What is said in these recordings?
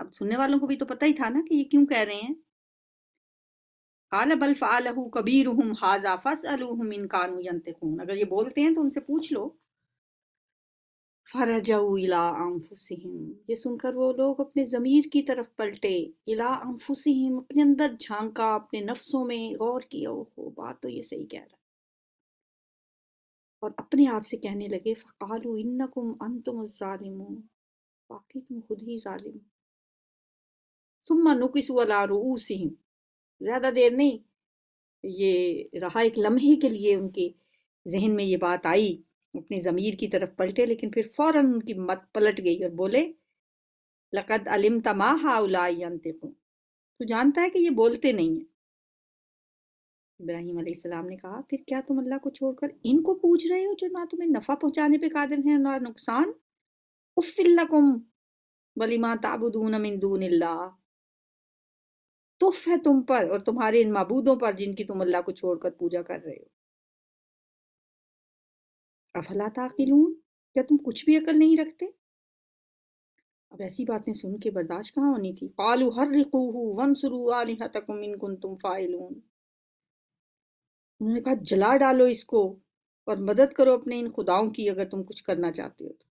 اب سننے والوں کو بھی تو پتہ ہی تھا نا کہ یہ کیوں کہہ رہے ہیں. قال بل فعلہ کبیرہم ھذا فاسألوہم ان کانوا ینطقون، اگر یہ بولتے ہیں تو ان سے پوچھ لو. فرجعوا الی انفسہم، یہ سن کر وہ لوگ اپنے ضمیر کی طرف پلٹے. الی انفسہم، اپنے اندر جھانکا، اپنے نفسوں میں غور کیا، اوہ بات تو یہ صحیح کہہ رہا ہے، اور اپنے آپ سے کہنے لگے فقالوا انکم انتم الظالمون، واقعی تم خود ہی ظالم. ثم نکسوا علی رؤوسہم، زیادہ دیر نہیں، یہ رہا ایک لمحے کے لیے ان کے ذہن میں یہ بات آئی، اپنے ضمیر کی طرف پلٹے، لیکن پھر فوراً ان کی مت پلٹ گئی اور بولے لقد علمت ما هؤلاء ينطقون، تو جانتا ہے کہ یہ بولتے نہیں ہیں. ابراہیم علیہ السلام نے کہا پھر کیا تم اللہ کو چھوڑ کر ان کو پوچھ رہے ہو جو نہ تمہیں نفع پہنچانے پہ قادر ہیں نہ نقصان؟ اف لکم ولما تعبدون من دون اللہ، تف ہے تم پر اور تمہارے ان معبودوں پر جن کی تم اللہ کو چھوڑ کر پوجا کر رہے ہو. افلا تعقلون، کیا تم کچھ بھی عقل نہیں رکھتے؟ اب ایسی باتیں سن کے برداشت کہاں ہونی تھی. قالوا حرقوه وانصروا آلهتكم ان کنتم فاعلون، انہوں نے کہا جلا ڈالو اس کو اور مدد کرو اپنے ان خداؤں کی اگر تم کچھ کرنا چاہتے ہو تو.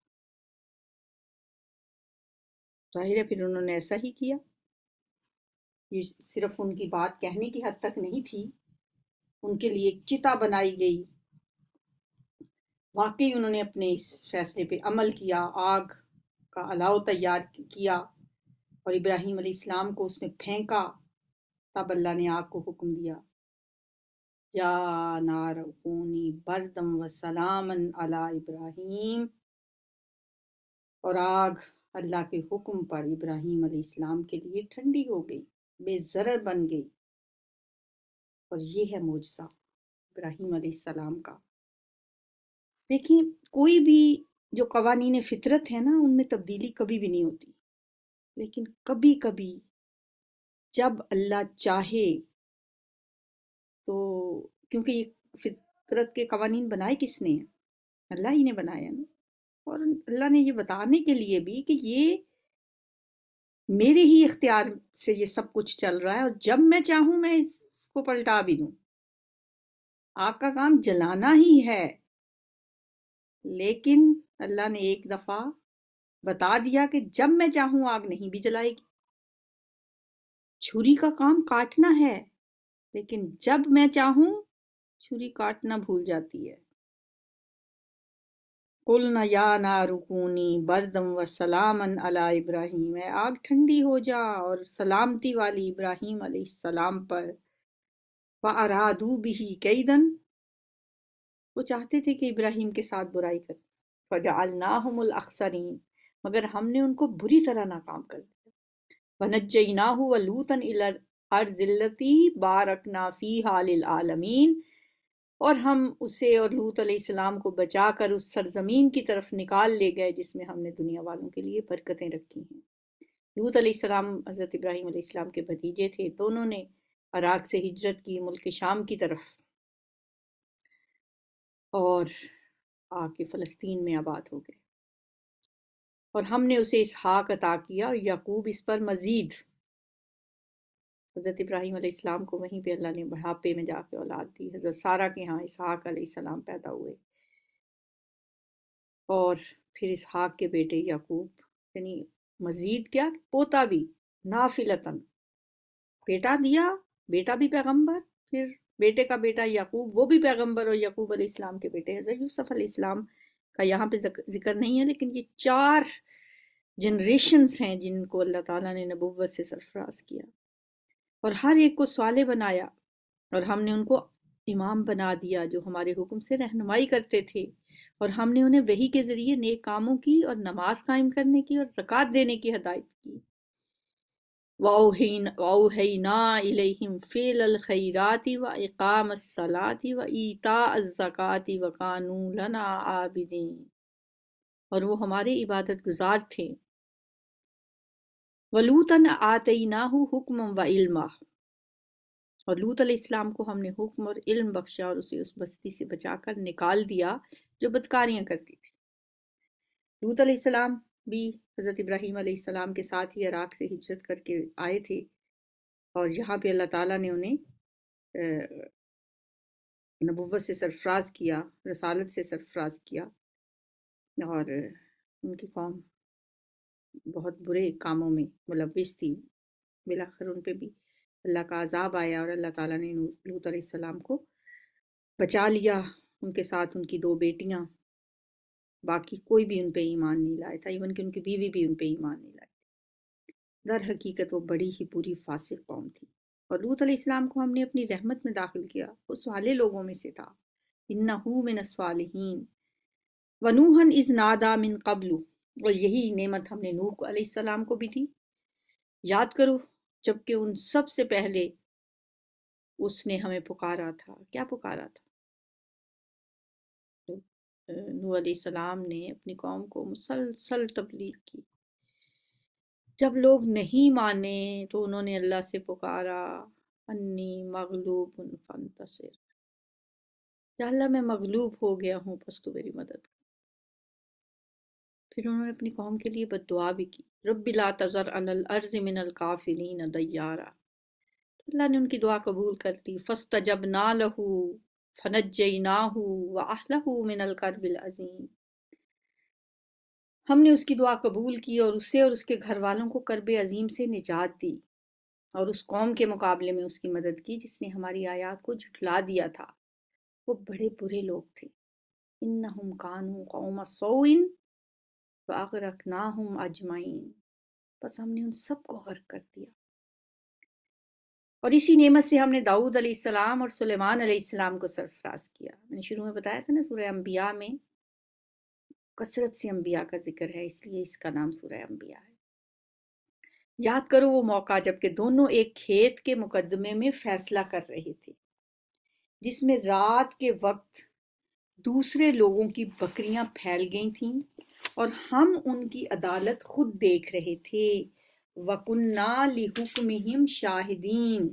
ظاہر ہے پھر انہوں نے ایسا ہی کیا. یہ صرف ان کی بات کہنے کی حد تک نہیں تھی، ان کے لیے ایک چتا بنائی گئی. واقعی انہوں نے اپنے اس فیصلے پہ عمل کیا، آگ کا الاؤ تیار کیا اور ابراہیم علیہ السلام کو اس میں پھینکا. تب اللہ نے آگ کو حکم دیا یا نار کونی بردم و سلاما علی ابراہیم، اور آگ اللہ کے حکم پر ابراہیم علیہ السلام کے لیے ٹھنڈی ہو گئی، بے ضرر بن گئی. اور یہ ہے معجزہ ابراہیم علیہ السلام کا. دیکھیں کوئی بھی جو قوانین فطرت ہے نا ان میں تبدیلی کبھی بھی نہیں ہوتی، لیکن کبھی کبھی جب اللہ چاہے تو، کیونکہ یہ فطرت کے قوانین بنائے کس نے ہیں؟ اللہ ہی نے بنایا نا. اور اللہ نے یہ بتانے کے لیے بھی کہ یہ میرے ہی اختیار سے یہ سب کچھ چل رہا ہے، اور جب میں چاہوں میں اس کو پلٹا بھی دوں. آگ کا کام جلانا ہی ہے، لیکن اللہ نے ایک دفعہ بتا دیا کہ جب میں چاہوں آگ نہیں بھی جلائے گی. چھری کا کام کاٹنا ہے، لیکن جب میں چاہوں چھری کاٹنا بھول جاتی ہے. قُلْنَا يَا نَارُ كُونِي بَرْدًا وَسَلَامًا عَلَىٰ ابراہیم، اے آگ ٹھنڈی ہو جا اور سلامتی والی ابراہیم علیہ السلام پر. وَأَرَادُوا بِهِ كَيْدًا، وہ چاہتے تھے کہ ابراہیم کے ساتھ برائی کریں. فَجَعَلْنَاهُمُ الْأَخْسَرِينَ، مگر ہم نے ان کو بری طرح ناکام کر دیا. وَنَجَّيْنَاهُ وَلُوطًا إِلَى الْأَرْضِ الَّتِي بَارَكْنَا فِيهَا لِلْعَالَمِينَ، اور ہم اسے اور لوط علیہ السلام کو بچا کر اس سرزمین کی طرف نکال لے گئے جس میں ہم نے دنیا والوں کے لیے برکتیں رکھی ہیں. لوط علیہ السلام حضرت ابراہیم علیہ السلام کے بھتیجے تھے. دونوں نے عراق سے ہجرت کی ملک شام کی طرف اور آ کے فلسطین میں آباد ہو گئے، اور ہم نے اسے اسحاق عطا کیا اور یعقوب اس پر مزید. حضرت ابراہیم علیہ السلام کو وہیں پہ اللہ نے بڑھاپے میں جا کے اولاد دی. حضرت سارہ کے ہاں اسحاق علیہ السلام پیدا ہوئے، اور پھر اسحاق کے بیٹے یعقوب، یعنی مزید کیا پوتا بھی، نافلتاً بیٹا دیا، بیٹا بھی پیغمبر، پھر بیٹے کا بیٹا یعقوب وہ بھی پیغمبر، اور یعقوب علیہ السلام کے بیٹے حضرت یوسف علیہ السلام کا یہاں پہ ذکر نہیں ہے، لیکن یہ 4 جنریشنز ہیں جن کو اللہ تعالیٰ نے نبوت سے سرفراز کیا، اور ہر ایک کو صالح بنایا، اور ہم نے ان کو امام بنا دیا جو ہمارے حکم سے رہنمائی کرتے تھے، اور ہم نے انہیں وحی کے ذریعے نیک کاموں کی اور نماز قائم کرنے کی اور زکوٰۃ دینے کی ہدایت کی. وَأَوْحَيْنَا إِلَيْهِمْ فِعْلَ الْخَيْرَاتِ وَإِقَامَ الصَّلَاةِ وَإِيتَاءَ الزَّكَاةِ وَكَانُوا لَنَا عَابِدِينَ، اور وہ ہمارے عبادت گزار تھے. وَلُوطًا آتَيْنَاهُ حُكْمًا وَعِلْمًا، اور لوط علیہ السلام کو ہم نے حکم اور علم بخشا اور اسے اس بستی سے بچا کر نکال دیا جو بدکاریاں کرتی تھی. لوط علیہ السلام بھی حضرت ابراہیم علیہ السلام کے ساتھ ہی عراق سے ہجرت کر کے آئے تھے، اور یہاں پہ اللہ تعالیٰ نے انہیں نبوت سے سرفراز کیا، رسالت سے سرفراز کیا، اور ان کی قوم بہت برے کاموں میں ملوث تھی۔ بالآخر ان پہ بھی اللہ کا عذاب آیا، اور اللہ تعالیٰ نے لوط علیہ السلام کو بچا لیا، ان کے ساتھ ان کی 2 بیٹیاں، باقی کوئی بھی ان پہ ایمان نہیں لائے تھا، ایون کہ ان کی بیوی بھی ان پہ ایمان نہیں لائی۔ در حقیقت وہ بڑی ہی بری فاسق قوم تھی، اور لوط علیہ السلام کو ہم نے اپنی رحمت میں داخل کیا، وہ صالح لوگوں میں سے تھا۔ انہو من الصالحین ونوحا اذ نادا من قبل، اور یہی نعمت ہم نے نوح علیہ السلام کو بھی دی۔ یاد کرو جبکہ ان سب سے پہلے اس نے ہمیں پکارا تھا، کیا پکارا تھا؟ نوح علیہ السلام نے اپنی قوم کو مسلسل تبلیغ کی، جب لوگ نہیں مانے تو انہوں نے اللہ سے پکارا، انی مغلوب فانتصر، یا اللہ میں مغلوب ہو گیا ہوں، پس تو میری مدد کر۔ پھر انہوں نے اپنی قوم کے لیے بد دعا بھی کی، رب لا تذر علی الارض من الکافرین دیارا، اللہ نے ان کی دعا قبول کر لی، فاستجبنا لہ فنجیناہ واہلہ من الکرب العظیم، ہم نے اس کی دعا قبول کی اور اسے اور اس کے گھر والوں کو کرب عظیم سے نجات دی، اور اس قوم کے مقابلے میں اس کی مدد کی جس نے ہماری آیات کو جھٹلا دیا تھا، وہ بڑے برے لوگ تھے۔ انہم کانوا قوم سوء فاغرقناہم اجمعین، بس ہم نے ان سب کو غرق کر دیا۔ اور اسی نعمت سے ہم نے داؤد علیہ السلام اور سلیمان علیہ السلام کو سرفراز کیا۔ میں نے شروع میں بتایا تھا نا، سورہ انبیاء میں کثرت سے انبیاء کا ذکر ہے، اس لیے اس کا نام سورہ انبیاء ہے۔ یاد کرو وہ موقع جب کہ دونوں ایک کھیت کے مقدمے میں فیصلہ کر رہے تھے، جس میں رات کے وقت دوسرے لوگوں کی بکریاں پھیل گئی تھیں اور ہم ان کی عدالت خود دیکھ رہے تھے۔ وَكُنَّا لِحُكْمِهِمْ شَاهِدِينَ،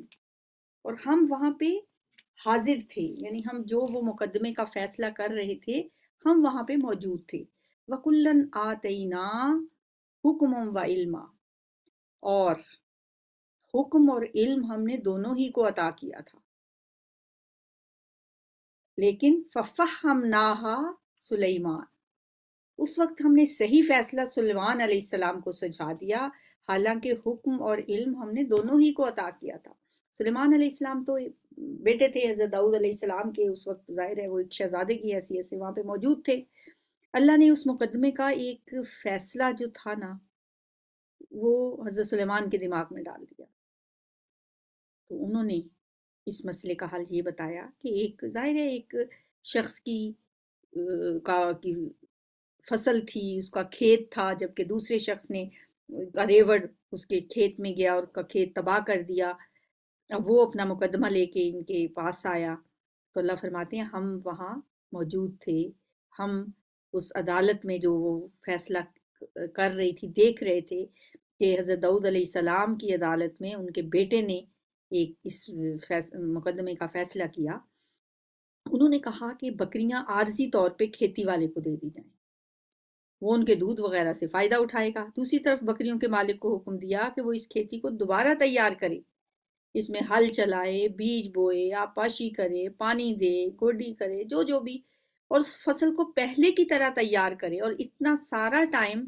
اور ہم وہاں پہ حاضر تھے، یعنی ہم جو وہ مقدمے کا فیصلہ کر رہے تھے ہم وہاں پہ موجود تھے۔ وَكُلًّا آتَيْنَا حُكْمًا وَعِلْمًا، اور حکم اور علم ہم نے دونوں ہی کو عطا کیا تھا، لیکن فَفَهَّمْنَاهَا سلیمان، اس وقت ہم نے صحیح فیصلہ سلیمان علیہ السلام کو سجھا دیا، حالانکہ حکم اور علم ہم نے دونوں ہی کو عطا کیا تھا۔ سلیمان علیہ السلام تو بیٹے تھے حضرت داؤد علیہ السلام کے، اس وقت ظاہر ہے وہ ایک شہزادے کی حیثیت سے وہاں پہ موجود تھے۔ اللہ نے اس مقدمے کا ایک فیصلہ جو تھا نا، وہ حضرت سلیمان کے دماغ میں ڈال دیا، تو انہوں نے اس مسئلے کا حل یہ بتایا کہ ایک ظاہر ہے ایک شخص کی فصل تھی، اس کا کھیت تھا، جبکہ دوسرے شخص نے ریوڑ اس کے کھیت میں گیا اور اس کا کھیت تباہ کر دیا۔ اب وہ اپنا مقدمہ لے کے ان کے پاس آیا، تو اللہ فرماتے ہیں ہم وہاں موجود تھے، ہم اس عدالت میں جو وہ فیصلہ کر رہی تھی دیکھ رہے تھے کہ حضرت داؤد علیہ السلام کی عدالت میں ان کے بیٹے نے ایک اس مقدمے کا فیصلہ کیا۔ انہوں نے کہا کہ بکریاں عارضی طور پہ کھیتی والے کو دے دی جائیں، وہ ان کے دودھ وغیرہ سے فائدہ اٹھائے گا۔ دوسری طرف بکریوں کے مالک کو حکم دیا کہ وہ اس کھیتی کو دوبارہ تیار کرے، اس میں ہل چلائے، بیج بوئے، آپاشی کرے، پانی دے، گوڈی کرے، جو بھی، اور اس فصل کو پہلے کی طرح تیار کرے، اور اتنا سارا ٹائم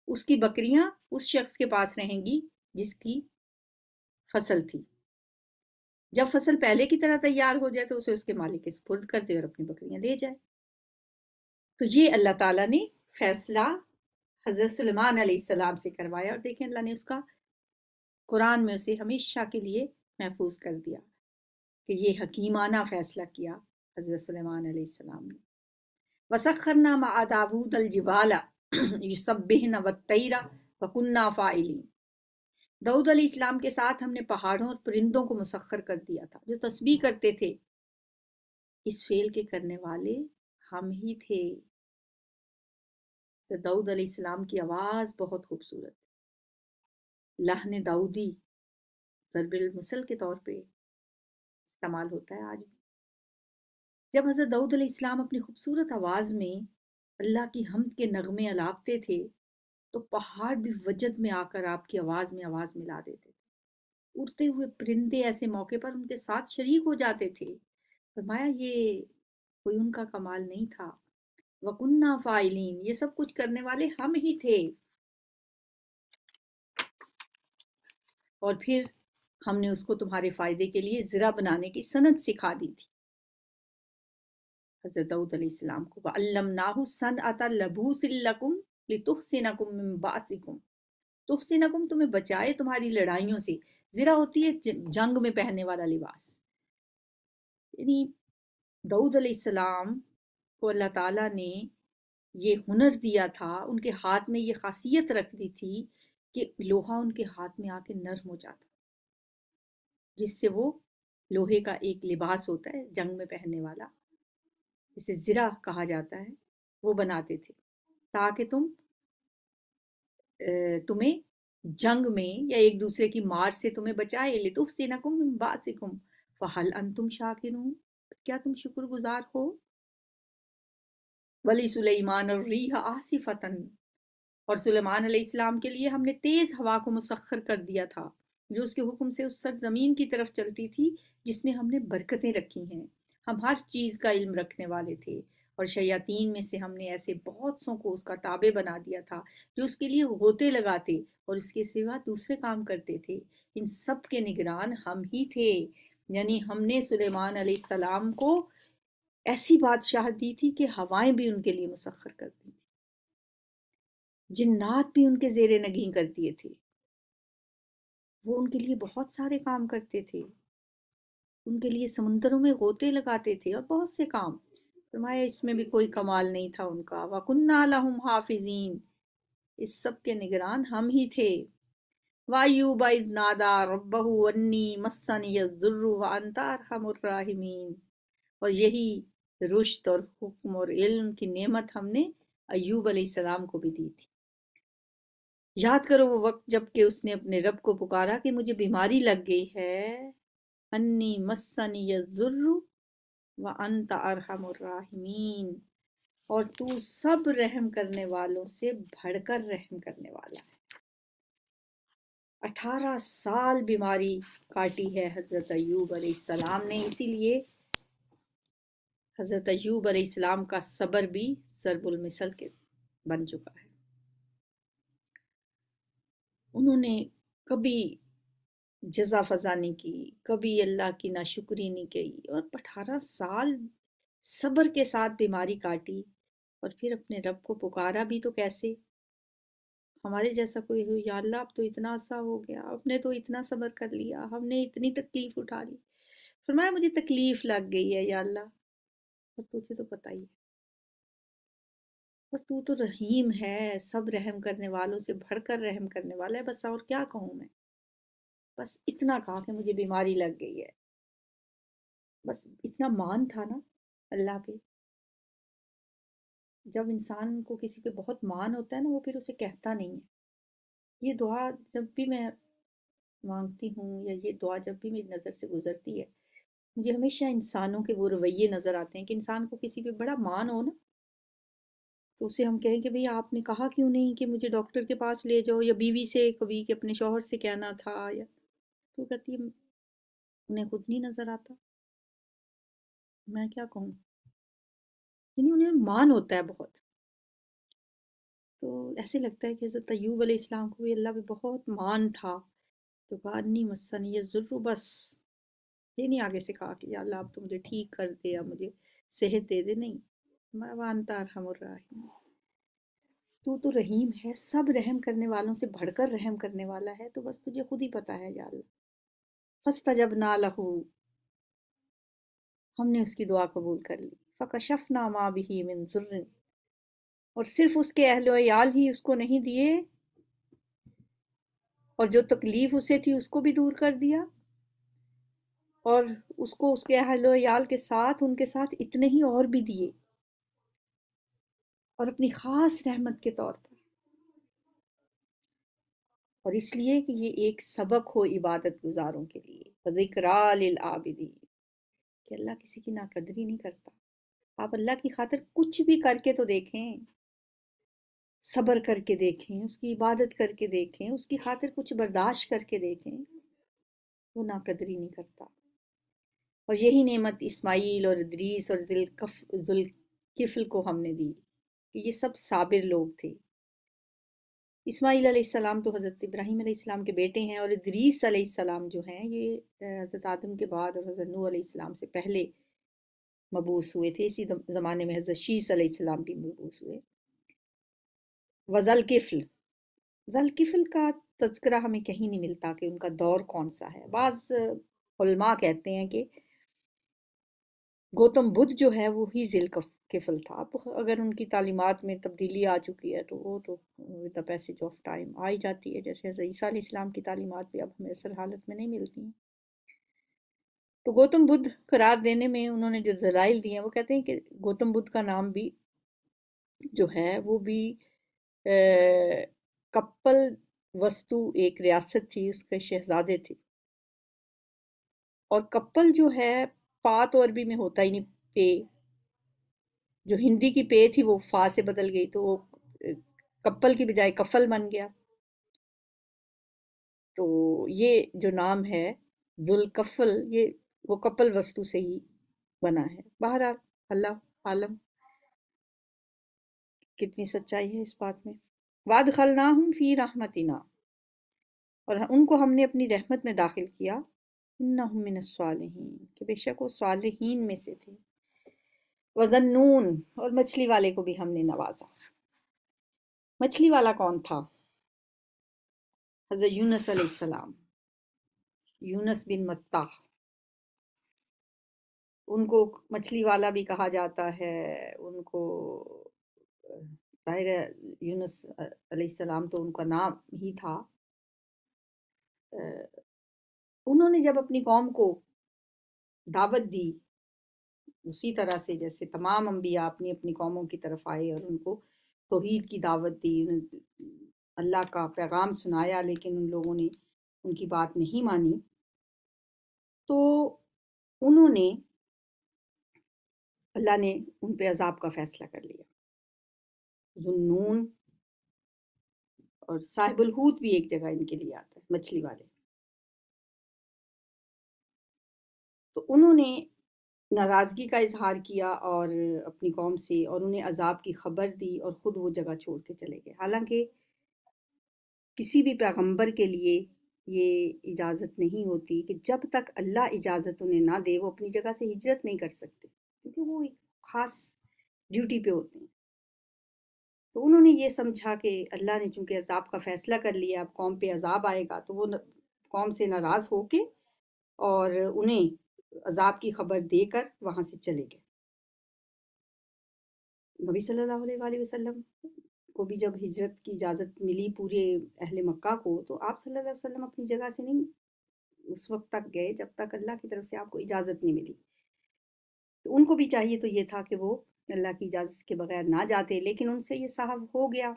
اس کی بکریاں اس شخص کے پاس رہیں گی جس کی فصل تھی۔ جب فصل پہلے کی طرح تیار ہو جائے تو اسے اس کے مالک کے سپرد کر دے اور اپنی بکریاں لے جائے۔ تو یہ اللہ تعالیٰ نے فیصلہ حضرت سلیمان علیہ السلام سے کروایا، اور دیکھیں اللہ نے اس کا قرآن میں اسے ہمیشہ کے لیے محفوظ کر دیا کہ یہ حکیمانہ فیصلہ کیا حضرت سلیمان علیہ السلام نے۔ وَسَخَّرْنَا مَعَ دَاوُودَ الْجِبَالَ يُسَبِّحْنَ وَالطَّيْرَ وَكُنَّا فَاعِلِينَ، داؤد علیہ السلام کے ساتھ ہم نے پہاڑوں اور پرندوں کو مسخر کر دیا تھا جو تسبیح کرتے تھے، اس فعل کے کرنے والے ہم ہی تھے۔ داؤد علیہ السلام کی آواز بہت خوبصورت، لحن داؤدی ضرب المثل کے طور پہ استعمال ہوتا ہے آج بھی۔ جب حضرت داؤد علیہ السلام اپنی خوبصورت آواز میں اللہ کی حمد کے نغمے الاپتے تھے تو پہاڑ بھی وجد میں آ کر آپ کی آواز میں آواز ملا دیتے تھے، اڑتے ہوئے پرندے ایسے موقع پر ان کے ساتھ شریک ہو جاتے تھے۔ فرمایا یہ کوئی ان کا کمال نہیں تھا، وَكُنَّا فَاعِلِينَ، یہ سب کچھ کرنے والے ہم ہی تھے۔ اور پھر ہم نے اس کو تمہارے فائدے کے لیے زرہ بنانے کی صنعت سکھا دی تھی حضرت داؤد علیہ السلام کو، وَعَلَّمْنَاهُ صَنْعَةَ لَبُوسٍ لَكُمْ لِتُحْصِنَكُم مِّن بَأْسِكُم، تحصنکم تمہیں بچائے تمہاری لڑائیوں سے۔ زرہ ہوتی ہے جنگ میں پہننے والا لباس، یعنی داؤد علیہ السلام کو اللہ تعالیٰ نے یہ ہنر دیا تھا، ان کے ہاتھ میں یہ خاصیت رکھ دی تھی کہ لوہا ان کے ہاتھ میں آ کے نرم ہو جاتا، جس سے وہ لوہے کا ایک لباس ہوتا ہے جنگ میں پہننے والا، جسے زرہ کہا جاتا ہے، وہ بناتے تھے تاکہ تمہیں جنگ میں یا ایک دوسرے کی مار سے تمہیں بچائے، لِتُحْصِنَكُم مِّن بَأْسِكُم فَهَلْ أَنتُمْ شَاكِرُونَ، کیا تم شکر گزار ہو؟ وَلِسُلَيْمَانَ الرِّيحَ عَاصِفَةً، اور سلیمان علیہ السلام کے لیے ہم نے تیز ہوا کو مسخر کر دیا تھا، جو اس کے حکم سے اس سرزمین کی طرف چلتی تھی جس میں ہم نے برکتیں رکھی ہیں۔ ہم ہر چیز کا علم رکھنے والے تھے، اور شیاطین میں سے ہم نے ایسے بہت سوں کو اس کا تابع بنا دیا تھا جو اس کے لیے غوطے لگاتے اور اس کے سوا دوسرے کام کرتے تھے۔ ان سب کے نگران ہم ہی تھے، یعنی ہم نے سلیمان علیہ السلام کو ایسی بادشاہت دی تھی کہ ہوائیں بھی ان کے لیے مسخر کرتی تھی، جنات بھی ان کے زیر نگین کر دیے تھے، وہ ان کے لیے بہت سارے کام کرتے تھے، ان کے لیے سمندروں میں غوطے لگاتے تھے اور بہت سے کام۔ فرمایا اس میں بھی کوئی کمال نہیں تھا ان کا، وَكُنَّا لَهُمْ حَافِظِينَ، اس سب کے نگران ہم ہی تھے۔ وَأَيُّوبَ إِذْ نَادَىٰ رَبَّهُ أَنِّي مَسَّنِيَ الضُّرُّ وَأَنتَ أَرْحَمُ الرَّاحِمِينَ، اور یہی رشد اور حکم اور علم کی نعمت ہم نے ایوب علیہ السلام کو بھی دی تھی۔ یاد کرو وہ وقت جب کہ اس نے اپنے رب کو پکارا کہ مجھے بیماری لگ گئی ہے، انی مسنی الضر وانت ارحم الراحمین، اور تو سب رحم کرنے والوں سے بڑھ کر رحم کرنے والا ہے۔ 18 سال بیماری کاٹی ہے حضرت ایوب علیہ السلام نے، اسی لیے حضرت ایوب علیہ السلام کا صبر بھی ضرب المثل کے بن چکا ہے۔ انہوں نے کبھی جزا فضا نہیں کی، کبھی اللہ کی ناشکری نہیں کی، اور 18 سال صبر کے ساتھ بیماری کاٹی، اور پھر اپنے رب کو پکارا بھی تو کیسے؟ ہمارے جیسا کوئی ہو، یا اللہ اب تو اتنا عرصہ ہو گیا، ہم نے تو اتنا صبر کر لیا، ہم نے اتنی تکلیف اٹھا لی، فرمایا مجھے تکلیف لگ گئی ہے یا اللہ، اور تجھے تو پتہ ہی ہے، اور تو رحیم ہے، سب رحم کرنے والوں سے بڑھ کر رحم کرنے والا ہے، بس اور کیا کہوں میں؟ بس اتنا کہا کہ مجھے بیماری لگ گئی ہے، بس اتنا مان تھا نا اللہ پہ۔ جب انسان کو کسی پہ بہت مان ہوتا ہے نا، وہ پھر اسے کہتا نہیں ہے۔ یہ دعا جب بھی میں مانگتی ہوں، یا یہ دعا جب بھی میری نظر سے گزرتی ہے، مجھے ہمیشہ انسانوں کے وہ رویے نظر آتے ہیں کہ انسان کو کسی پہ بڑا مان ہو نا، تو اسے ہم کہیں کہ بھئی آپ نے کہا کیوں نہیں کہ مجھے ڈاکٹر کے پاس لے جاؤ، یا بیوی سے کبھی کہ اپنے شوہر سے کہنا تھا، یا تو کہتی ہے انہیں خود نہیں نظر آتا، میں کیا کہوں؟ یعنی انہیں مان ہوتا ہے بہت، تو ایسے لگتا ہے کہ حضرت ایوب علیہ السلام کو بھی اللہ پہ بہت مان تھا، تو کہا انی مسنی الضر، بس یہ نہیں آگے سے کہا کہ یا اللہ اب تو مجھے ٹھیک کر دے، اب مجھے صحت دے دے، نہیں، وانت ارحم الراحمین، تو رحیم ہے، سب رحم کرنے والوں سے بڑھ کر رحم کرنے والا ہے، تو بس تجھے خود ہی پتا ہے یا اللہ۔ فاستجبنا لہ، ہم نے اس کی دعا قبول کر لی، فکشفنا ما بہ من ضر، اور صرف اس کے اہل و عیال ہی اس کو نہیں دیے، اور جو تکلیف اسے تھی اس کو بھی دور کر دیا، اور اس کو اس کے اہل و عیال کے ساتھ ان کے ساتھ اتنے ہی اور بھی دیے، اور اپنی خاص رحمت کے طور پر، اور اس لیے کہ یہ ایک سبق ہو عبادت گزاروں کے لیے، ذکریٰ للعابدین، کہ اللہ کسی کی ناقدری نہیں کرتا۔ آپ اللہ کی خاطر کچھ بھی کر کے تو دیکھیں، صبر کر کے دیکھیں، اس کی عبادت کر کے دیکھیں، اس کی خاطر کچھ برداشت کر کے دیکھیں، وہ ناقدری نہیں کرتا۔ اور یہی نعمت اسماعیل اور ادریس اور ذوالکفل کو ہم نے دی کہ یہ سب صابر لوگ تھے۔ اسماعیل علیہ السلام تو حضرت ابراہیم علیہ السلام کے بیٹے ہیں، اور ادریس علیہ السلام جو ہیں یہ حضرت آدم کے بعد اور حضرت نوح علیہ السلام سے پہلے مبعوث ہوئے تھے۔ اسی زمانے میں حضرت شیس علیہ السلام بھی مبعوث ہوئے۔ وذوالکفل، ذوالکفل کا تذکرہ ہمیں کہیں نہیں ملتا کہ ان کا دور کون سا ہے۔ بعض علماء کہتے ہیں کہ گوتم بدھ جو ہے وہی ذوالکفل تھا۔ اب اگر ان کی تعلیمات میں تبدیلی آ چکی ہے تو وہ تو with the passage of time آ ہی جاتی ہے، جیسے حضرت عیسیٰ علیہ السلام کی تعلیمات بھی اب ہمیں اصل حالت میں نہیں ملتی ہیں۔ تو گوتم بدھ قرار دینے میں انہوں نے جو دلائل دیے ہیں وہ کہتے ہیں کہ گوتم بدھ کا نام بھی جو ہے وہ بھی کپل وستو ایک ریاست تھی، اس کے شہزادے تھے، اور کپل جو ہے پا تو عربی میں ہوتا ہی نہیں، پے جو ہندی کی پے تھی وہ فا سے بدل گئی تو وہ کپل کی بجائے کفل بن گیا۔ تو یہ جو نام ہے ذوالکفل یہ وہ کپل وستو سے ہی بنا ہے۔ بہرحال اللہ عالم کتنی سچائی ہے اس بات میں۔ وَأَدْخَلْنَاهُمْ فِي رَحْمَتِنَا، اور ان کو ہم نے اپنی رحمت میں داخل کیا، انہم من الصالحین، کہ بے شک وہ صالحین میں سے تھے۔ وَذَنُّونَ، اور مچھلی والے کو بھی ہم نے نوازا۔ مچھلی والا کون تھا؟ حضرت یونس علیہ السلام، یونس بن متہ، ان کو مچھلی والا بھی کہا جاتا ہے۔ ان کو ظاہر ہے یونس علیہ السلام تو ان کا نام ہی تھا۔ انہوں نے جب اپنی قوم کو دعوت دی اسی طرح سے جیسے تمام انبیاء اپنی اپنی قوموں کی طرف آئے اور ان کو توحید کی دعوت دی، اللہ کا پیغام سنایا، لیکن ان لوگوں نے ان کی بات نہیں مانی، تو انہوں نے اللہ نے ان پہ عذاب کا فیصلہ کر لیا۔ ذنون اور صاحب الحوت بھی ایک جگہ ان کے لیے آتا ہے، مچھلی والے۔ تو انہوں نے ناراضگی کا اظہار کیا اور اپنی قوم سے، اور انہیں عذاب کی خبر دی اور خود وہ جگہ چھوڑ کے چلے گئے۔ حالانکہ کسی بھی پیغمبر کے لیے یہ اجازت نہیں ہوتی کہ جب تک اللہ اجازت انہیں نہ دے وہ اپنی جگہ سے ہجرت نہیں کر سکتے، کیونکہ وہ ایک خاص ڈیوٹی پہ ہوتے ہیں۔ تو انہوں نے یہ سمجھا کہ اللہ نے چونکہ عذاب کا فیصلہ کر لیا، اب قوم پہ عذاب آئے گا، تو وہ قوم سے ناراض ہو کے اور انہیں عذاب کی خبر دے کر وہاں سے چلے گئے۔ نبی صلی اللہ علیہ وآلہ وسلم کو بھی جب ہجرت کی اجازت ملی پورے اہل مکہ کو، تو آپ صلی اللہ علیہ وسلم اپنی جگہ سے نہیں اس وقت تک گئے جب تک اللہ کی طرف سے آپ کو اجازت نہیں ملی۔ تو ان کو بھی چاہیے تو یہ تھا کہ وہ اللہ کی اجازت کے بغیر نہ جاتے، لیکن ان سے یہ صحب ہو گیا،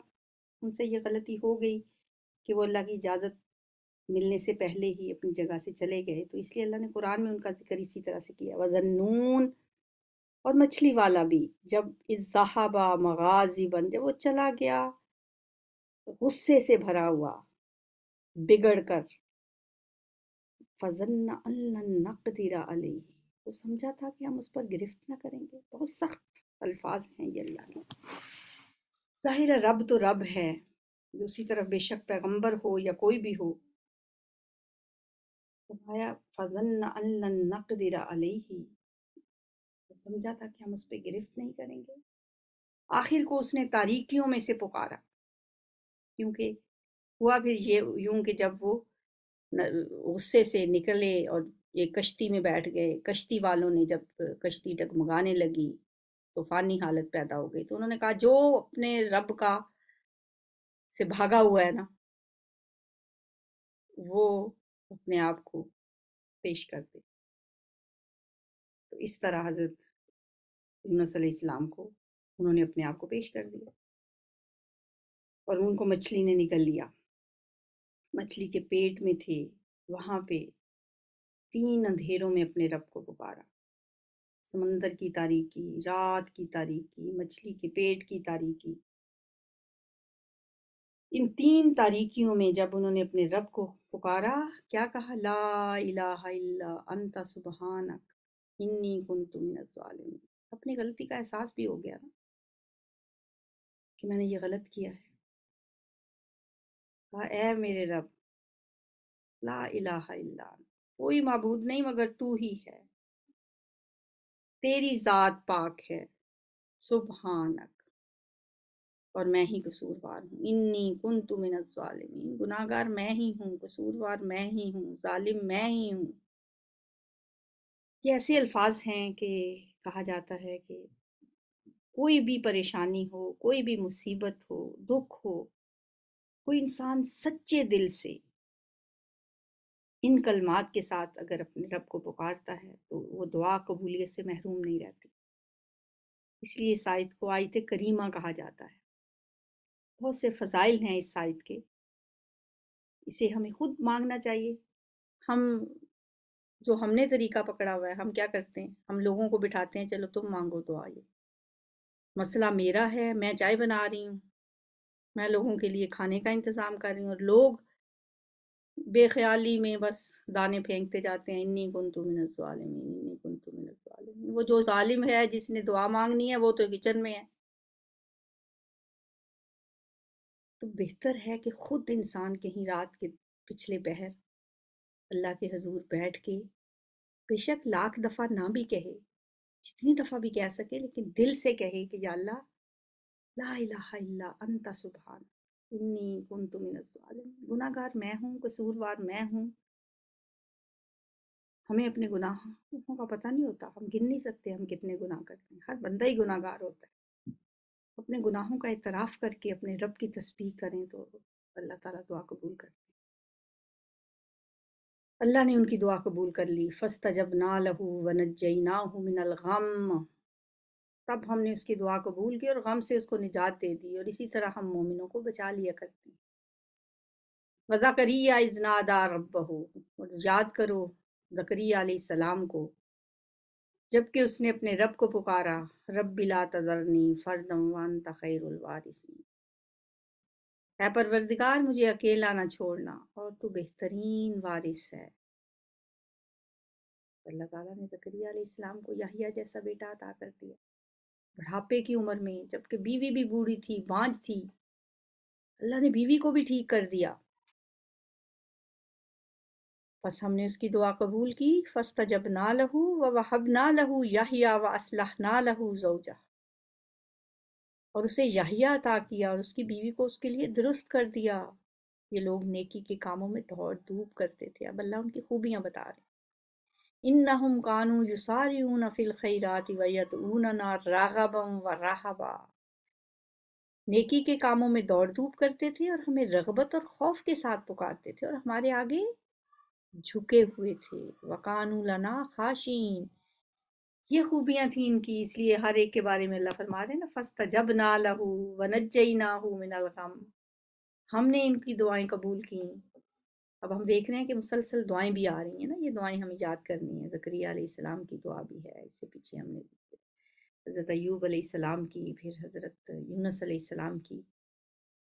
ان سے یہ غلطی ہو گئی کہ وہ اللہ کی اجازت ملنے سے پہلے ہی اپنی جگہ سے چلے گئے، تو اس لیے اللہ نے قرآن میں ان کا ذکر اسی طرح سے کیا۔ وَذَنُّونَ، اور مچھلی والا بھی جب اذ ذَهَبَ مُغَاضِبًا، جب وہ چلا گیا غصے سے بھرا ہوا، بگڑ کر، فَظَنَّ أَن لَّن نَّقْدِرَ عَلَيْهِ، وہ سمجھا تھا کہ ہم اس پر گرفت نہ کریں گے۔ بہت سخت الفاظ ہیں یہ اللہ کے۔ ظاہر ہے رب تو رب ہے، دوسری طرف بے شک پیغمبر ہو یا کوئی بھی ہو، فرمایا فَظَنَّ أَن لَّن نَّقْدِرَ عَلَيْهِ، وہ سمجھا تھا کہ ہم اس پہ گرفت نہیں کریں گے۔ آخر کو اس نے تاریکیوں میں سے پکارا، کیونکہ ہوا پھر یہ یوں کہ جب وہ غصے سے نکلے اور ایک کشتی میں بیٹھ گئے، کشتی والوں نے جب کشتی ڈگمگانے لگی، طوفانی حالت پیدا ہو گئی، تو انہوں نے کہا جو اپنے رب کا سے بھاگا ہوا ہے نا وہ اپنے آپ کو پیش کر دے۔ تو اس طرح حضرت یونس علیہ السلام کو انہوں نے اپنے آپ کو پیش کر دیا اور ان کو مچھلی نے نگل لیا۔ مچھلی کے پیٹ میں تھے، وہاں پہ 3 اندھیروں میں اپنے رب کو پکارا، سمندر کی تاریکی، رات کی تاریکی، مچھلی کے پیٹ کی تاریکی، ان 3 تاریکیوں میں جب انہوں نے اپنے رب کو پکارا، کیا کہا؟ لا الہ الا انت سبحانک انی کنت من الظالمین۔ اپنی غلطی کا احساس بھی ہو گیا نا کہ میں نے یہ غلط کیا ہے۔ کہا اے میرے رب، لا الہ الا انت، کوئی معبود نہیں مگر تو ہی ہے، تیری ذات پاک ہے، سبحانک، اور میں ہی قصوروار ہوں، انی کنت من الظالمین، گناہ گار میں ہی ہوں، قصوروار میں ہی ہوں، ظالم میں ہی ہوں۔ یہ ایسے الفاظ ہیں کہ کہا جاتا ہے کہ کوئی بھی پریشانی ہو، کوئی بھی مصیبت ہو، دکھ ہو، کوئی انسان سچے دل سے ان کلمات کے ساتھ اگر اپنے رب کو پکارتا ہے تو وہ دعا قبولیت سے محروم نہیں رہتی۔ اس لیے اس آیت کو آیت کریمہ کہا جاتا ہے۔ بہت سے فضائل ہیں اس آیت کے، اسے ہمیں خود مانگنا چاہیے۔ ہم نے طریقہ پکڑا ہوا ہے، ہم کیا کرتے ہیں؟ ہم لوگوں کو بٹھاتے ہیں، چلو تم مانگو دعا، یہ مسئلہ میرا ہے، میں چائے بنا رہی ہوں، میں لوگوں کے لیے کھانے کا انتظام کر رہی ہوں، اور لوگ بے خیالی میں بس دانے پھینکتے جاتے ہیں، انی کنت من الظالمین، انی کنت من الظالمین۔ وہ جو ظالم ہے جس نے دعا مانگنی ہے وہ تو کچن میں ہے۔ تو بہتر ہے کہ خود انسان کہیں رات کے پچھلے پہر اللہ کے حضور بیٹھ کے بے شک لاکھ دفعہ نہ بھی کہے، جتنی دفعہ بھی کہہ سکے، لیکن دل سے کہے کہ یا اللہ، لا الہ الا انت سبحان انی کنت من الظالمین، گناہ گار میں ہوں، قصوروار میں ہوں۔ ہمیں اپنے گناہوں کا پتہ نہیں ہوتا، ہم گن نہیں سکتے ہم کتنے گناہ کرتے ہیں، ہر بندہ ہی گناہ گار ہوتا ہے۔ اپنے گناہوں کا اعتراف کر کے اپنے رب کی تسبیح کریں تو اللہ تعالیٰ دعا قبول کرتے ہیں۔ اللہ نے ان کی دعا قبول کر لی، فاستجبنا لہ ونجیناہ من الغم، تب ہم نے اس کی دعا قبول کی اور غم سے اس کو نجات دے دی، اور اسی طرح ہم مومنوں کو بچا لیا کرتے ہیں۔ وَزَكَرِيَّا إِذْ نَادَىٰ رَبَّهُ، اور یاد کرو زکریا علیہ السلام کو جبکہ اس نے اپنے رب کو پکارا، رب لا تذرنی فردا وانت خیر الوارثین، اے پروردگار مجھے اکیلا نہ چھوڑنا اور تو بہترین وارث ہے۔ اللہ تعالیٰ نے زکریا علیہ السلام کو یحییٰ جیسا بیٹا عطا کر دیا، بڑھاپے کی عمر میں، جبکہ بیوی بھی بوڑھی تھی، بانجھ تھی، اللہ نے بیوی کو بھی ٹھیک کر دیا۔ بس ہم نے اس کی دعا قبول کی، فاستجبنا لہ ووہبنا لہ یحییٰ واصلحنا لہ زوجہ، اور اسے یحییٰ عطا کیا اور اس کی بیوی کو اس کے لیے درست کر دیا۔ یہ لوگ نیکی کے کاموں میں دوڑ دھوپ کرتے تھے، اب اللہ ان کی خوبیاں بتا رہے ہیں۔ انہم کانوا یسارعون فی الخیرات ویدعوننا رغبا ورہبا، نیکی کے کاموں میں دوڑ دھوپ کرتے تھے اور ہمیں رغبت اور خوف کے ساتھ پکارتے تھے، اور ہمارے آگے جھکے ہوئے تھے۔ وَقَانُوا لَنَا خَاشِعِينَ، یہ خوبیاں تھیں ان کی، اس لیے ہر ایک کے بارے میں اللہ فرما رہے ہیں نا، فَاسْتَجَبْنَا لَهُ وَنَجَّيْنَاهُ مِنَ الْغَمِّ، ہم نے ان کی دعائیں قبول کیں۔ اب ہم دیکھ رہے ہیں کہ مسلسل دعائیں بھی آ رہی ہیں نا، یہ دعائیں ہمیں یاد کرنی ہیں۔ زکریا علیہ السلام کی دعا بھی ہے، اس سے پیچھے ہم نے حضرت ایوب علیہ السلام کی، پھر حضرت یونس علیہ السلام کی،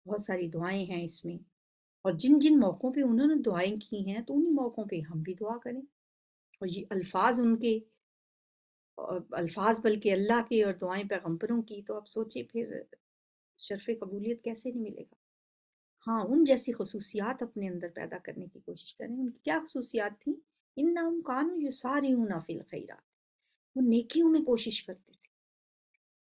بہت ساری دعائیں ہیں اس میں، اور جن جن موقعوں پہ انہوں نے دعائیں کی ہیں تو انہی موقعوں پہ ہم بھی دعا کریں۔ اور یہ الفاظ ان کے الفاظ بلکہ اللہ کے، اور دعائیں پیغمبروں کی، تو آپ سوچیں پھر شرف قبولیت کیسے نہیں ملے گا۔ ہاں، ان جیسی خصوصیات اپنے اندر پیدا کرنے کی کوشش کریں۔ ان کی کیا خصوصیات تھیں؟ انہم کانوا یسارعون فی الخیرات، وہ نیکیوں میں کوشش کرتے تھے،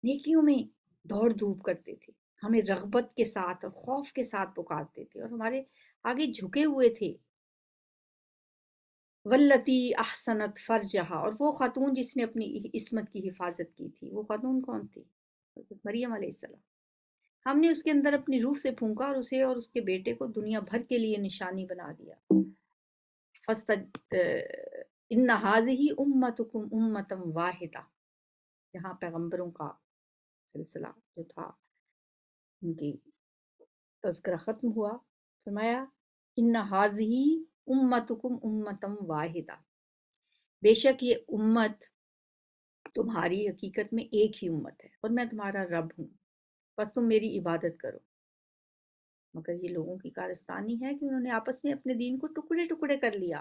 نیکیوں میں دوڑ دھوپ کرتے تھے، ہمیں رغبت کے ساتھ اور خوف کے ساتھ پکارتے تھے، اور ہمارے آگے جھکے ہوئے تھے۔ والتی احسنت فرجہا، اور وہ خاتون جس نے اپنی عصمت کی حفاظت کی تھی، وہ خاتون کون تھی؟ حضرت مریم علیہ السلام۔ ہم نے اس کے اندر اپنی روح سے پھونکا اور اسے اور اس کے بیٹے کو دنیا بھر کے لیے نشانی بنا دیا۔ ان ہذہ امتکم امۃ واحدہ، یہاں پیغمبروں کا سلسلہ جو تھا ان کی تذکرہ ختم ہوا، فرمایا ان ہذہ امتکم امۃ واحدہ، بے شک یہ امت تمہاری حقیقت میں ایک ہی امت ہے، اور میں تمہارا رب ہوں، بس تم میری عبادت کرو۔ مگر یہ لوگوں کی کارستانی ہے کہ انہوں نے آپس میں اپنے دین کو ٹکڑے ٹکڑے کر لیا.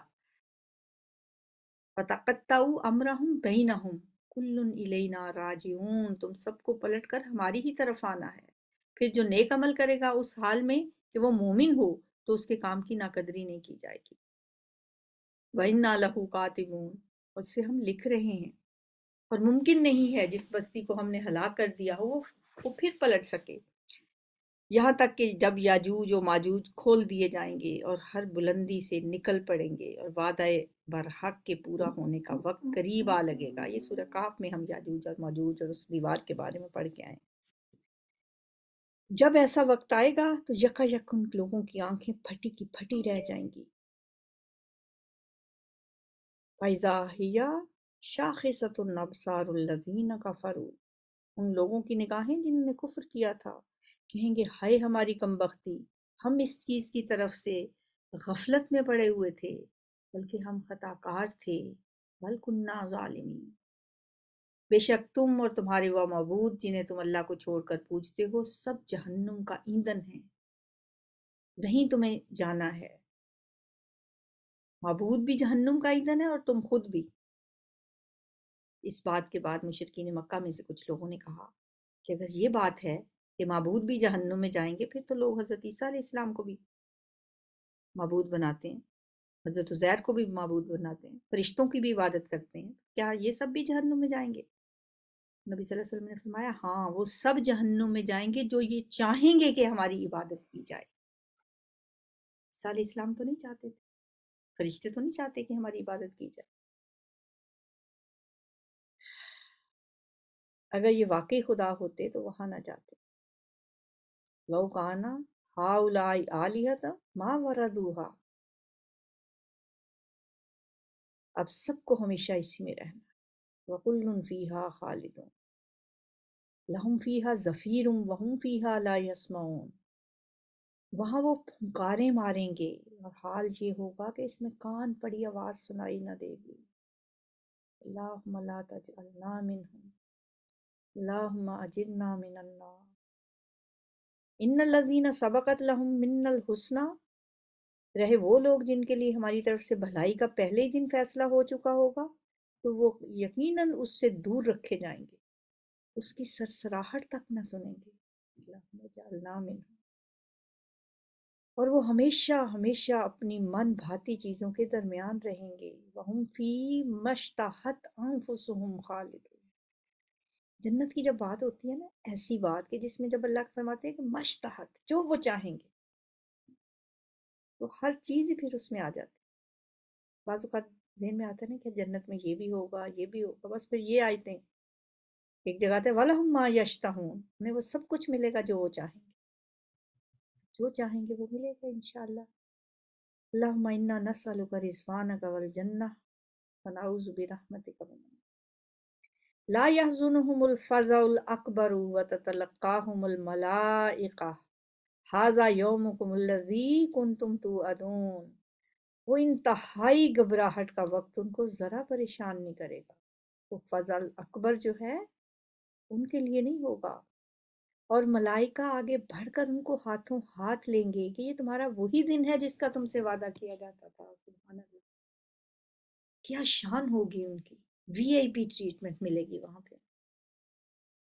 فَتَقَطَّعُوا أَمْرَهُمْ بَيْنَهُمْ كُلٌّ إِلَيْنَا رَاجِعُونَ. تم سب کو پلٹ کر ہماری ہی طرف آنا ہے. پھر جو نیک عمل کرے گا اس حال میں کہ وہ مومن ہو تو اس کے کام کی ناقدری نہیں کی جائے گی. وَإِنَّا لَهُ كَاتِبُونَ. اور اسے ہم لکھ رہے ہیں. اور ممکن نہیں ہے جس بستی کو ہم نے ہلاک کر دیا ہو وہ پھر پلٹ سکے، یہاں تک کہ جب یاجوج و ماجوج کھول دیے جائیں گے اور ہر بلندی سے نکل پڑیں گے اور وعدہ برحق کے پورا ہونے کا وقت قریب آ لگے گا. یہ سورہ کہف میں ہم یاجوج اور ماجوج اور اس دیوار کے بارے میں پڑھ کے آئے. جب ایسا وقت آئے گا تو یکا یک ان لوگوں کی آنکھیں پھٹی کی پھٹی رہ جائیں گی. فَإِذَا هِيَ شَاخِصَةٌ أَبْصَارُ الَّذِينَ كَفَرُوا. ان لوگوں کی نگاہیں جنہوں نے کفر کیا تھا کہیں گے ہائے ہماری کمبختی، ہم اس چیز کی طرف سے غفلت میں پڑے ہوئے تھے، بلکہ ہم خطا کار تھے. بل کننا ظالمین. بے شک تم اور تمہارے وہ معبود جنہیں تم اللہ کو چھوڑ کر پوجتے ہو سب جہنم کا ایندھن ہیں، وہیں تمہیں جانا ہے. معبود بھی جہنم کا ایندھن ہے اور تم خود بھی. اس بات کے بعد مشرکین مکہ میں سے کچھ لوگوں نے کہا کہ اگر یہ بات ہے کہ معبود بھی جہنم میں جائیں گے پھر تو لوگ حضرت عیسیٰ علیہ السلام کو بھی معبود بناتے ہیں، حضرت عزیر کو بھی معبود بناتے ہیں، فرشتوں کی بھی عبادت کرتے ہیں، کیا یہ سب بھی جہنم میں جائیں گے؟ نبی صلی اللہ علیہ وسلم نے فرمایا ہاں وہ سب جہنم میں جائیں گے جو یہ چاہیں گے کہ ہماری عبادت کی جائے. عیسیٰ علیہ السلام تو نہیں چاہتے تھے، فرشتے تو نہیں چاہتے کہ ہماری عبادت کی جائے. اگر یہ واقعی خدا ہوتے تو وہاں نہ جاتے. لو کانا ہاؤلائی آلیہۃ ما وردوہا. اب سب کو ہمیشہ اسی میں رہنا. وَكُلٌّ فِيهَا خَالِدُونَ لَهُمْ فِيهَا زَفِيرٌ وَهُمْ فِيهَا لَا يَسْمَعُونَ. وہاں وہ پھنکاریں ماریں گے اور حال یہ ہوگا کہ اس میں کان پڑی آواز سنائی نہ دے گی. اللہم لا تجعلنا منہم اللہم اجرنا من النار. ان الذین سبقت لہم من الحسنی. رہے وہ لوگ جن کے لیے ہماری طرف سے بھلائی کا پہلے ہی دن فیصلہ ہو چکا ہوگا تو وہ یقیناً اس سے دور رکھے جائیں گے، اس کی سرسراہٹ تک نہ سنیں گے. اللہم اجعلنا منہم. اور وہ ہمیشہ ہمیشہ اپنی من بھاتی چیزوں کے درمیان رہیں گے. وَهُمْ فِي مَشْتَہَتْ أَنفُسُهُمْ خَالِدُونَ. جنت کی جب بات ہوتی ہے نا ایسی بات کہ جس میں جب اللہ فرماتے ہیں کہ مشتہت جو وہ چاہیں گے تو ہر چیز ہی پھر اس میں آ جاتی ہے. بعض اوقات ذہن میں آتا ہے نا کہ جنت میں یہ بھی ہوگا یہ بھی ہوگا، بس پھر یہ آیتیں ایک جگہ آتے وَلَهُمْ مَا يَشْتَهُونَ. انہیں وہ سب کچھ ملے گا جو وہ چاہیں گے، جو چاہیں گے وہ ملے گا انشاءاللہ. اللہم انا نسألک رضوانک والجنہ ونعوذ برحمتک من النار. لا يحزنهم الفزع الأكبر وتتلقاهم الملائکہ ھذا یومکم الذی کنتم توعدون. وہ انتہائی گھبراہٹ کا وقت ان کو ذرا پریشان نہیں کرے گا. وہ فضل اکبر جو ہے ان کے لیے نہیں ہوگا، اور ملائکہ آگے بڑھ کر ان کو ہاتھوں ہاتھ لیں گے کہ یہ تمہارا وہی دن ہے جس کا تم سے وعدہ کیا جاتا تھا. سبحان اللہ، کیا شان ہوگی ان کی، وی آئی پی ٹریٹمنٹ ملے گی وہاں پہ.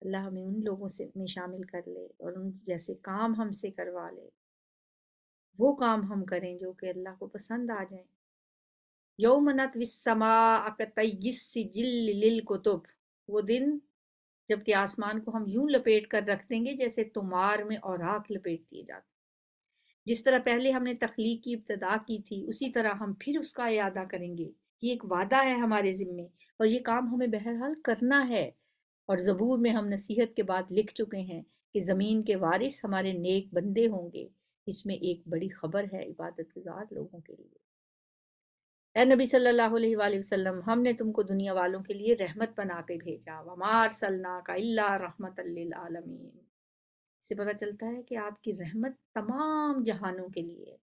اللہ ہمیں ان لوگوں سے میں شامل کر لے اور ان جیسے کام ہم سے کروا لے، وہ کام ہم کریں جو کہ اللہ کو پسند آ جائیں. یوم نطوی السماء کطی السجل للکتب. وہ دن جب کہ آسمان کو ہم یوں لپیٹ کر رکھ دیں گے جیسے تمار میں اوراق لپیٹ دیے جاتے. جس طرح پہلے ہم نے تخلیق کی ابتدا کی تھی اسی طرح ہم پھر اس کا اعادہ کریں گے. یہ ایک وعدہ ہے ہمارے ذمے اور یہ کام ہمیں بہرحال کرنا ہے. اور زبور میں ہم نصیحت کے بعد لکھ چکے ہیں کہ زمین کے وارث ہمارے نیک بندے ہوں گے. اس میں ایک بڑی خبر ہے عبادت گزار لوگوں کے لیے. اے نبی صلی اللہ علیہ وآلہ وسلم، ہم نے تم کو دنیا والوں کے لیے رحمت بنا کے بھیجا. وَمَا أَرْسَلْنَاكَ إِلَّا رَحْمَةً لِّلْعَالَمِينَ. اس سے پتہ چلتا ہے کہ آپ کی رحمت تمام جہانوں کے لیے،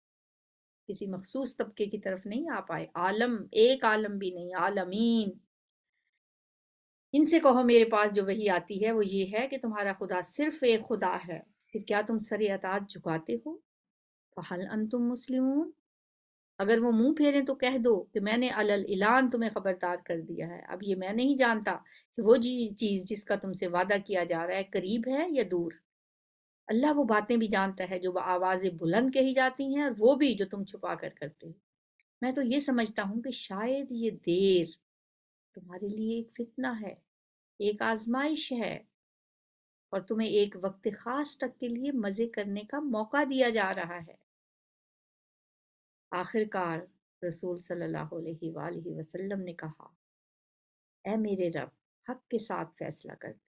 کسی مخصوص طبقے کی طرف نہیں آپ آئے. عالم، ایک عالم بھی نہیں، عالمین. ان سے کہو میرے پاس جو وحی آتی ہے وہ یہ ہے کہ تمہارا خدا صرف ایک خدا ہے، پھر کیا تم سر اطاعت جھکاتے ہو؟ فہل انتم مسلمون، اگر وہ منہ پھیریں تو کہہ دو کہ میں نے علل اعلان تمہیں خبردار کر دیا ہے، اب یہ میں نہیں جانتا کہ وہ چیز جس کا تم سے وعدہ کیا جا رہا ہے قریب ہے یا دور۔ اللہ وہ باتیں بھی جانتا ہے جو آوازیں بلند کہی جاتی ہیں اور وہ بھی جو تم چھپا کر کرتے ہو۔ میں تو یہ سمجھتا ہوں کہ شاید یہ دیر تمہارے لیے ایک فتنہ ہے، ایک آزمائش ہے، اور تمہیں ایک وقت خاص تک کے لیے مزے کرنے کا موقع دیا جا رہا ہے۔ آخر کار رسول صلی اللہ علیہ وآلہ وسلم نے کہا، اے میرے رب، حق کے ساتھ فیصلہ کر دے،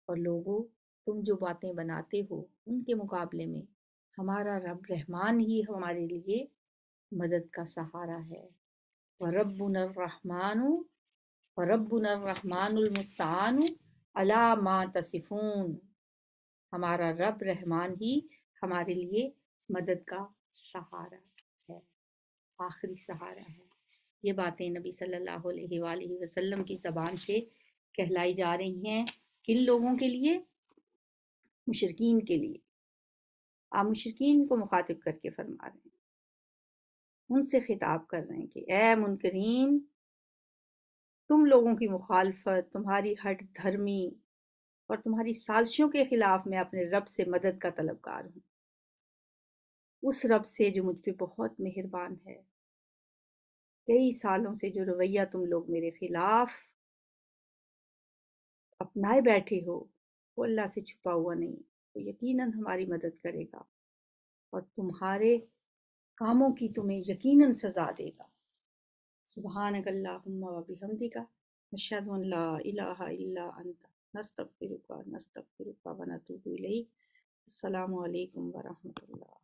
اور لوگوں، تم جو باتیں بناتے ہو ان کے مقابلے میں ہمارا رب رحمان ہی ہمارے لیے مدد کا سہارا ہے۔ وَرَبُّنَا الرَّحْمَنُ وَرَبُّنَا الرَّحْمَنُ الْمُسْتَعَانُ عَلَىٰ مَا تَصِفُونَ، ہمارا رب رحمان ہی ہمارے لیے مدد کا سہارا ہے، آخری سہارا ہے۔ یہ باتیں نبی صلی اللہ علیہ وآلہ وسلم کی زبان سے کہلائی جا رہی ہیں، کن لوگوں کے لیے؟ مشرکین کے لیے۔ آپ مشرکین کو مخاطب کر کے فرما رہے ہیں، ان سے خطاب کر رہے ہیں کہ اے منکرین، تم لوگوں کی مخالفت، تمہاری ہٹ دھرمی اور تمہاری سازشوں کے خلاف میں اپنے رب سے مدد کا طلبگار ہوں، اس رب سے جو مجھ پہ بہت مہربان ہے۔ کئی سالوں سے جو رویہ تم لوگ میرے خلاف اپنائے بیٹھے ہو وہ اللہ سے چھپا ہوا نہیں، تو یقیناً ہماری مدد کرے گا اور تمہارے کاموں کی تمہیں یقیناً سزا دے گا۔ سبحانک اللہم و بحمدک، نشہد ان لا الہ الا انت، نستغفرک و نتوب الیک۔ السلام علیکم ورحمۃ اللہ۔